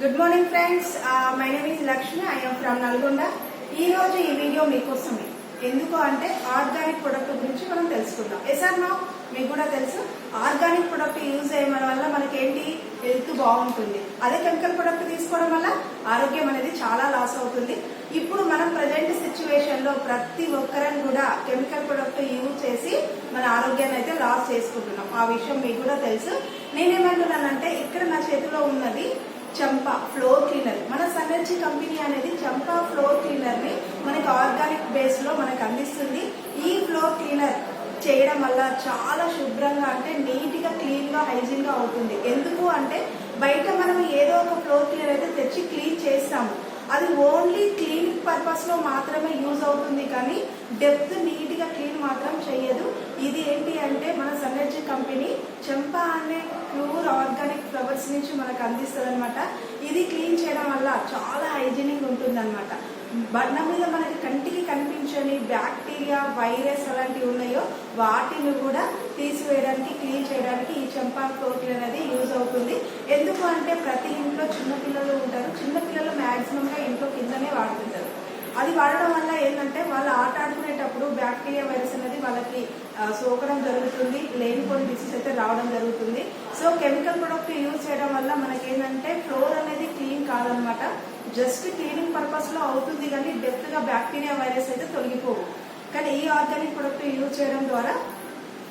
Good morning friends, my name is Lakshmi. I M from Nalgonda. ఈ రోజు ఈ వీడియో మీకోసమే. ఎందుకు అంటే ఆర్గానిక్ ప్రొడక్ట్ గురించి మనం తెలుసుకుందాం. ఎస్ఆర్నో మీకు కూడా తెలుసు, ఆర్గానిక్ ప్రొడక్ట్ యూజ్ చేయడం వల్ల మనకి ఏంటి హెల్త్ బాగుంటుంది. అదే కెమికల్ ప్రొడక్ట్ తీసుకోవడం వల్ల ఆరోగ్యం అనేది చాలా లాస్ అవుతుంది. ఇప్పుడు మనం ప్రజెంట్ సిచ్యువేషన్ లో ప్రతి ఒక్కరం కూడా కెమికల్ ప్రొడక్ట్ యూజ్ చేసి మన ఆరోగ్యాన్ని అయితే లాస్ చేసుకుంటున్నాం. ఆ విషయం మీకు కూడా తెలుసు. నేనేమంటున్నానంటే ఇక్కడ నా చేతిలో ఉన్నది చంపా ఫ్లోర్ క్లీనర్. మన సనర్జీ కంపెనీ అనేది చంపా ఫ్లోర్ క్లీనర్ ని మనకి ఆర్గానిక్ బేస్ లో మనకు అందిస్తుంది. ఈ ఫ్లోర్ క్లీనర్ చేయడం వల్ల చాలా శుభ్రంగా అంటే నీట్ గా క్లీన్ గా హైజీన్ గా అవుతుంది. ఎందుకు అంటే బయట మనం ఏదో ఒక ఫ్లోర్ క్లీనర్ అయితే తెచ్చి క్లీన్ చేస్తాము, అది ఓన్లీ క్లీనింగ్ పర్పస్ లో మాత్రమే యూజ్ అవుతుంది, కానీ డెప్త్ నీట్ గా క్లీన్ మాత్రం చేయదు. ఇది ఏంటి అంటే మన సనర్జీ కంపెనీ చంపా అనే ప్యూర్ ఆర్గానిక్ ఫ్లవర్స్ నుంచి మనకు అందిస్తుంది అనమాట. ఇది క్లీన్ చేయడం వల్ల చాలా హైజీనిక్ ఉంటుంది అనమాట. బట్న మీద మనకి కంటికి కనిపించని బ్యాక్టీరియా, వైరస్ అలాంటివి ఉన్నాయో వాటిని కూడా తీసివేయడానికి, క్లీన్ చేయడానికి ఈ చంపా ఫ్లోర్ క్లీనర్ అనేది యూజ్ అవుతుంది. ఎందుకు అంటే ప్రతి ఇంట్లో చిన్నపిల్లలు ఉంటారు, చిన్నపిల్లలు మాక్సిమం గా ఇంట్లో కిందనే వాడుతుంటారు. అది వాడడం వల్ల ఏంటంటే వాళ్ళు ఆట ఆడుకునేటప్పుడు బ్యాక్టీరియా, వైరస్ అనేది వాళ్ళకి సోకడం జరుగుతుంది, లేనిపోని డిసీజ్ అయితే రావడం జరుగుతుంది. సో కెమికల్ ప్రొడక్ట్ యూజ్ చేయడం వల్ల మనకి ఏంటంటే ఫ్లోర్ అనేది క్లీన్ కాదనమాట. జస్ట్ క్లీనింగ్ పర్పస్ లో అవుతుంది, కానీ డెప్త్ గా బ్యాక్టీరియా, వైరస్ అయితే తొలగిపోవు. కానీ ఈ ఆర్గానిక్ ప్రొడక్ట్ యూజ్ చేయడం ద్వారా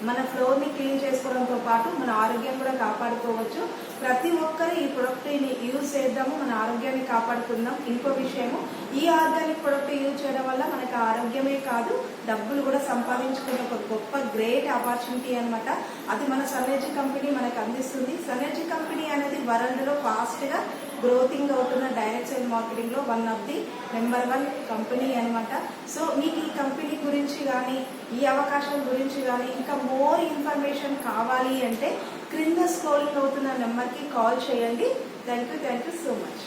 మన ఫ్లోర్ ని క్లీన్ చేసుకోవడంతో పాటు మన ఆరోగ్యం కూడా కాపాడుకోవచ్చు. ప్రతి ఒక్కరు ఈ ప్రొడక్ట్ ని యూజ్ చేద్దాము, మన ఆరోగ్యాన్ని కాపాడుకుందాం. ఇంకో విషయము, ఈ ఆర్గానిక్ ప్రొడక్ట్ యూజ్ చేయడం వల్ల మనకి ఆరోగ్యమే కాదు, డబ్బులు కూడా సంపాదించుకునే ఒక గొప్ప గ్రేట్ ఆపర్చునిటీ అనమాట. అది మన సనర్జీ కంపెనీ మనకు అందిస్తుంది. సనర్జీ కంపెనీ అనేది వరల్డ్ లో ఫాస్ట్ గా గ్రోతింగ్ అవుతున్న డైరెక్ట్ సేల్ మార్కెటింగ్ లో one of the number 1 company అనమాట. సో మీకు ఈ కంపెనీ గురించి కానీ, ఈ అవకాశం గురించి కానీ ఇంకా మోర్ ఇన్ఫర్మేషన్ కావాలి అంటే క్రింద స్క్రోలింగ్ అవుతున్న నెంబర్ కి కాల్ చేయండి. Thank you so much.